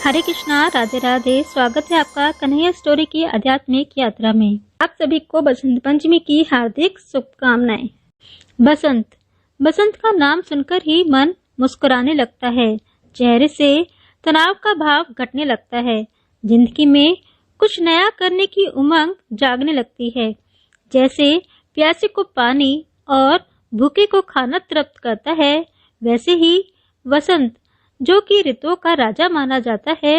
हरे कृष्णा, राधे राधे। स्वागत है आपका कन्हैया स्टोरी की आध्यात्मिक यात्रा में। आप सभी को बसंत पंचमी की हार्दिक शुभकामनाएं। बसंत का नाम सुनकर ही मन मुस्कुराने लगता है, चेहरे से तनाव का भाव घटने लगता है, जिंदगी में कुछ नया करने की उमंग जागने लगती है। जैसे प्यासे को पानी और भूखे को खाना तृप्त करता है, वैसे ही वसंत, जो कि ऋतुओं का राजा माना जाता है,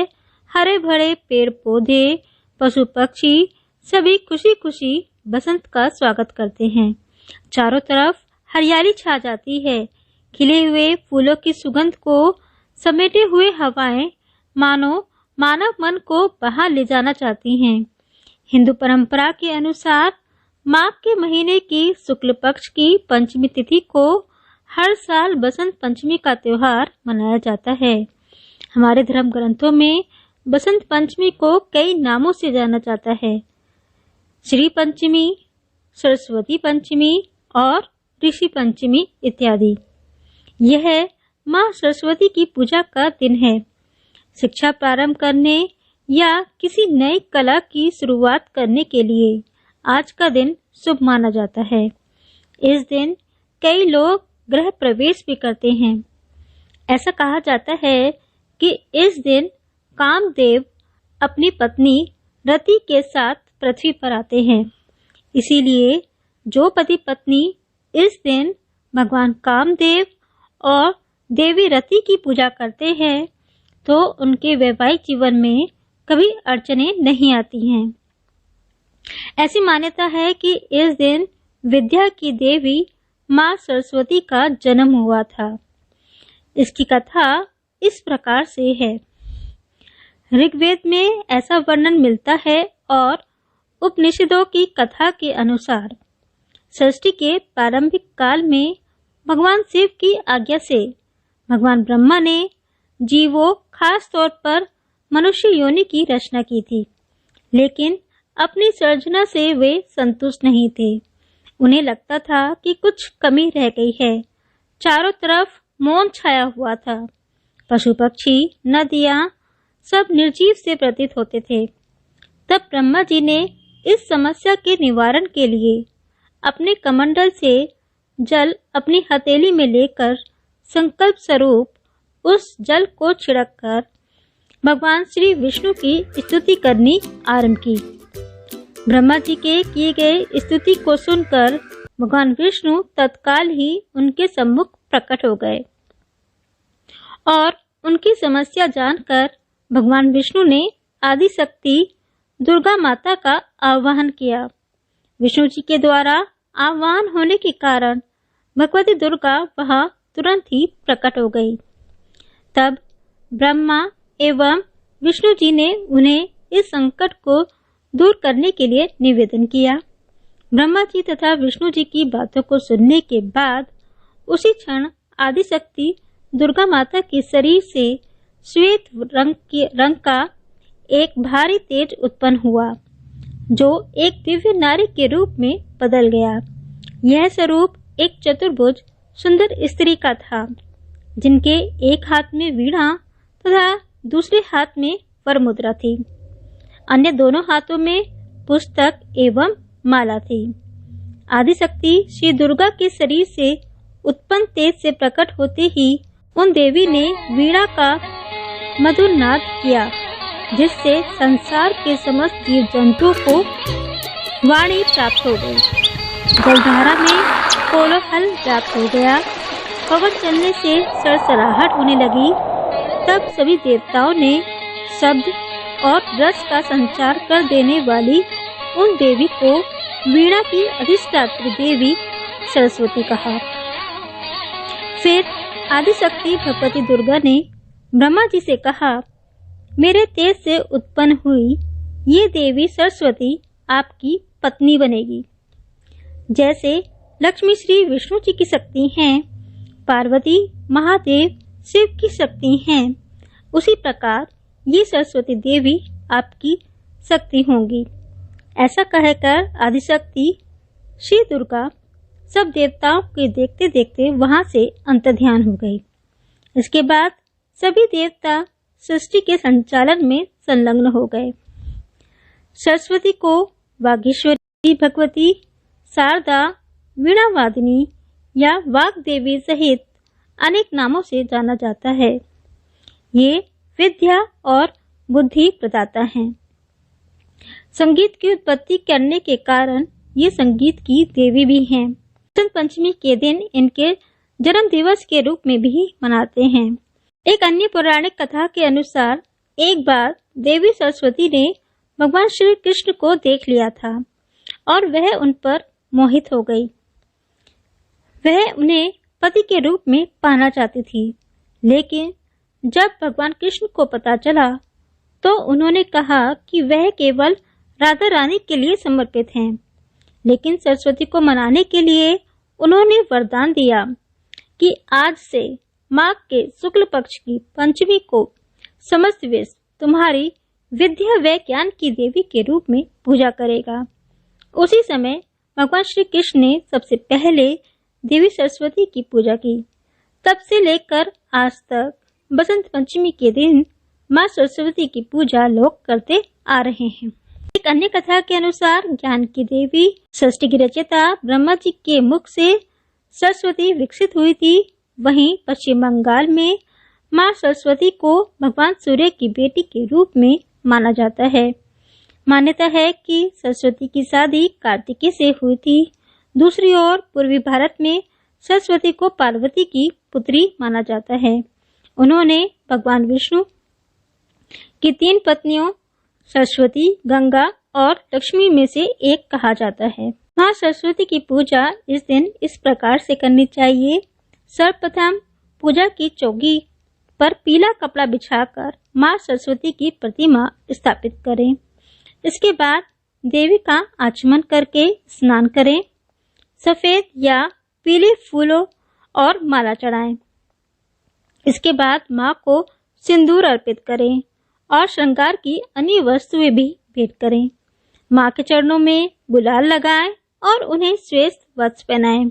हरे भरे पेड़ पौधे, पशु पक्षी सभी खुशी खुशी बसंत का स्वागत करते हैं। चारों तरफ हरियाली छा जाती है। खिले हुए फूलों की सुगंध को समेटे हुए हवाएं मानो मानव मन को बाहर ले जाना चाहती हैं। हिंदू परंपरा के अनुसार माघ के महीने की शुक्ल पक्ष की पंचमी तिथि को हर साल बसंत पंचमी का त्योहार मनाया जाता है। हमारे धर्म ग्रंथों में बसंत पंचमी को कई नामों से जाना जाता है। श्री पंचमी, सरस्वती पंचमी और ऋषि पंचमी इत्यादि। यह माँ सरस्वती की पूजा का दिन है। शिक्षा प्रारंभ करने या किसी नई कला की शुरुआत करने के लिए आज का दिन शुभ माना जाता है। इस दिन कई लोग गृह प्रवेश भी करते हैं। ऐसा कहा जाता है कि इस दिन कामदेव अपनी पत्नी रति के साथ पृथ्वी पर आते हैं। इसीलिए जो पति पत्नी इस दिन भगवान कामदेव और देवी रति की पूजा करते हैं, तो उनके वैवाहिक जीवन में कभी अड़चनें नहीं आती हैं। ऐसी मान्यता है कि इस दिन विद्या की देवी माँ सरस्वती का जन्म हुआ था। इसकी कथा इस प्रकार से है। ऋग्वेद में ऐसा वर्णन मिलता है और उपनिषदों की कथा के अनुसार सृष्टि के प्रारंभिक काल में भगवान शिव की आज्ञा से भगवान ब्रह्मा ने जीवों, खास तौर पर मनुष्य योनि की रचना की थी, लेकिन अपनी सर्जना से वे संतुष्ट नहीं थे। उन्हें लगता था कि कुछ कमी रह गई है। चारों तरफ मौन छाया हुआ था। पशु पक्षी, नदियां सब निर्जीव से प्रतीत होते थे। तब ब्रह्मा जी ने इस समस्या के निवारण के लिए अपने कमंडल से जल अपनी हथेली में लेकर संकल्प स्वरूप उस जल को छिड़ककर भगवान श्री विष्णु की स्तुति करनी आरंभ की। ब्रह्मा जी के किए गए स्तुति को सुनकर भगवान विष्णु तत्काल ही उनके सम्मुख प्रकट हो गए और उनकी समस्या जानकर भगवान विष्णु ने आदि शक्ति दुर्गा माता का आह्वान किया। विष्णु जी के द्वारा आह्वान होने के कारण भगवती दुर्गा वहां तुरंत ही प्रकट हो गई। तब ब्रह्मा एवं विष्णु जी ने उन्हें इस संकट को दूर करने के लिए निवेदन किया। ब्रह्मा जी तथा विष्णु जी की बातों को सुनने के बाद उसी क्षण आदिशक्ति दुर्गा माता के शरीर से श्वेत रंग का एक भारी तेज उत्पन्न हुआ, जो एक दिव्य नारी के रूप में बदल गया। यह स्वरूप एक चतुर्भुज सुंदर स्त्री का था, जिनके एक हाथ में वीणा तथा दूसरे हाथ में वरमुद्रा थी। अन्य दोनों हाथों में पुस्तक एवं माला थी। आदिशक्ति श्री दुर्गा के शरीर से उत्पन्न तेज से प्रकट होते ही उन देवी ने वीणा का मधुर नाद किया, जिससे संसार के समस्त जीव जंतुओं को वाणी प्राप्त हो गई। जलधारा में कोलाहल व्याप्त हो गया। पवन चलने से सरसराहट होने लगी। तब सभी देवताओं ने शब्द और रस का संचार कर देने वाली उन देवी को वीणा की अधिष्ठात्री देवी सरस्वती कहा। फिर आदिशक्ति भगवती दुर्गा ने ब्रह्मा जी से कहा, मेरे तेज से उत्पन्न हुई ये देवी सरस्वती आपकी पत्नी बनेगी। जैसे लक्ष्मी श्री विष्णु जी की शक्ति हैं, पार्वती महादेव शिव की शक्ति हैं, उसी प्रकार ये सरस्वती देवी आपकी शक्ति होंगी। ऐसा कहकर आदिशक्ति श्री दुर्गा सब देवताओं के देखते देखते वहां से अंतर्ध्यान हो गई। इसके बाद सभी देवता सृष्टि के संचालन में संलग्न हो गए। सरस्वती को वागीश्वरी, भगवती, शारदा, वीणावादिनी या वाग्देवी सहित अनेक नामों से जाना जाता है। ये विद्या और बुद्धि प्रदाता हैं। संगीत की उत्पत्ति करने के कारण ये संगीत की देवी भी हैं। बसंत पंचमी के दिन इनके जन्म दिवस के रूप में भी मनाते हैं। एक अन्य पौराणिक कथा के अनुसार एक बार देवी सरस्वती ने भगवान श्री कृष्ण को देख लिया था और वह उन पर मोहित हो गई। वह उन्हें पति के रूप में पाना चाहती थी, लेकिन जब भगवान कृष्ण को पता चला तो उन्होंने कहा कि वह केवल राधा रानी के लिए समर्पित हैं। लेकिन सरस्वती को मनाने के लिए उन्होंने वरदान दिया कि आज से माघ के शुक्ल पक्ष की पंचमी को समस्त विश्व तुम्हारी विद्या व ज्ञान की देवी के रूप में पूजा करेगा। उसी समय भगवान श्री कृष्ण ने सबसे पहले देवी सरस्वती की पूजा की। तब से लेकर आज तक बसंत पंचमी के दिन माँ सरस्वती की पूजा लोग करते आ रहे हैं। एक अन्य कथा के अनुसार ज्ञान की देवी सृष्टि की रचयिता ब्रह्मा जी के मुख से सरस्वती विकसित हुई थी। वहीं पश्चिम बंगाल में माँ सरस्वती को भगवान सूर्य की बेटी के रूप में माना जाता है। मान्यता है कि सरस्वती की शादी कार्तिकेय से हुई थी। दूसरी ओर पूर्वी भारत में सरस्वती को पार्वती की पुत्री माना जाता है। उन्होंने भगवान विष्णु की 3 पत्नियों सरस्वती, गंगा और लक्ष्मी में से एक कहा जाता है। माँ सरस्वती की पूजा इस दिन इस प्रकार से करनी चाहिए। सर्वप्रथम पूजा की चौकी पर पीला कपड़ा बिछाकर माँ सरस्वती की प्रतिमा स्थापित करें। इसके बाद देवी का आचमन करके स्नान करें। सफेद या पीले फूलों और माला चढ़ाएं। इसके बाद माँ को सिंदूर अर्पित करें और श्रृंगार की अन्य वस्तुएं भी भेंट करें। माँ के चरणों में गुलाल लगाएं और उन्हें श्वेत वस्त्र पहनाएं।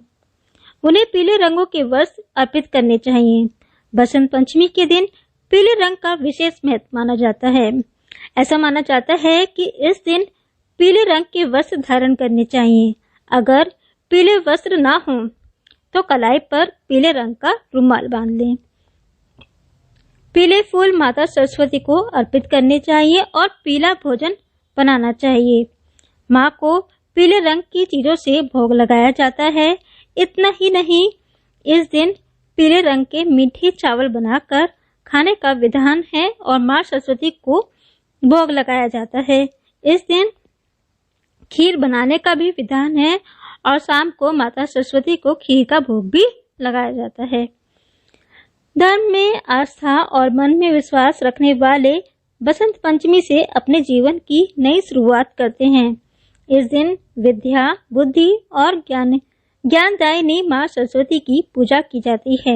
उन्हें पीले रंगों के वस्त्र अर्पित करने चाहिए। बसंत पंचमी के दिन पीले रंग का विशेष महत्व माना जाता है। ऐसा माना जाता है कि इस दिन पीले रंग के वस्त्र धारण करने चाहिए। अगर पीले वस्त्र ना हो तो कलाई पर पीले रंग का रुमाल बांध लें। पीले फूल माता सरस्वती को अर्पित करने चाहिए और पीला भोजन बनाना चाहिए। माँ को पीले रंग की चीजों से भोग लगाया जाता है। इतना ही नहीं, इस दिन पीले रंग के मीठे चावल बनाकर खाने का विधान है और माँ सरस्वती को भोग लगाया जाता है। इस दिन खीर बनाने का भी विधान है और शाम को माता सरस्वती को खीर का भोग भी लगाया जाता है। धर्म में आस्था और मन में विश्वास रखने वाले बसंत पंचमी से अपने जीवन की नई शुरुआत करते हैं। इस दिन विद्या, बुद्धि और ज्ञानदायिनी माँ सरस्वती की पूजा की जाती है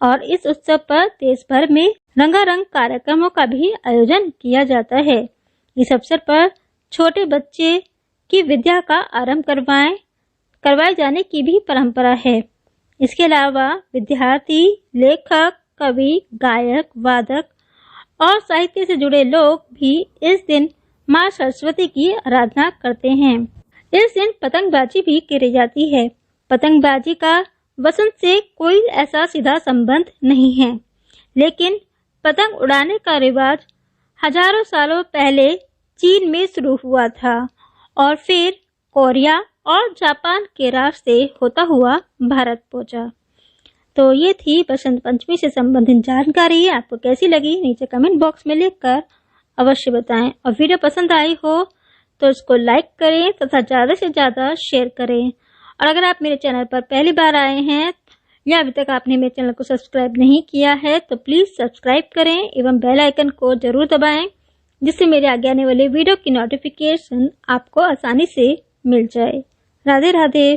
और इस उत्सव पर देश भर में रंगारंग कार्यक्रमों का भी आयोजन किया जाता है। इस अवसर पर छोटे बच्चे की विद्या का आरंभ करवाए जाने की भी परंपरा है। इसके अलावा विद्यार्थी, लेखक, कवि, गायक, वादक और साहित्य से जुड़े लोग भी इस दिन माँ सरस्वती की आराधना करते हैं। इस दिन पतंगबाजी भी करी जाती है। पतंगबाजी का वसंत से कोई ऐसा सीधा संबंध नहीं है, लेकिन पतंग उड़ाने का रिवाज हजारों सालों पहले चीन में शुरू हुआ था और फिर कोरिया और जापान के रास्ते होता हुआ भारत पहुंचा। तो ये थी बसंत पंचमी से संबंधित जानकारी। आपको कैसी लगी नीचे कमेंट बॉक्स में लिखकर अवश्य बताएं और वीडियो पसंद आई हो तो इसको लाइक करें तथा ज़्यादा से ज़्यादा शेयर करें। और अगर आप मेरे चैनल पर पहली बार आए हैं या अभी तक आपने मेरे चैनल को सब्सक्राइब नहीं किया है तो प्लीज़ सब्सक्राइब करें एवं बेल आइकन को जरूर दबाएं, जिससे मेरे आगे आने वाले वीडियो की नोटिफिकेशन आपको आसानी से मिल जाए। राधे राधे।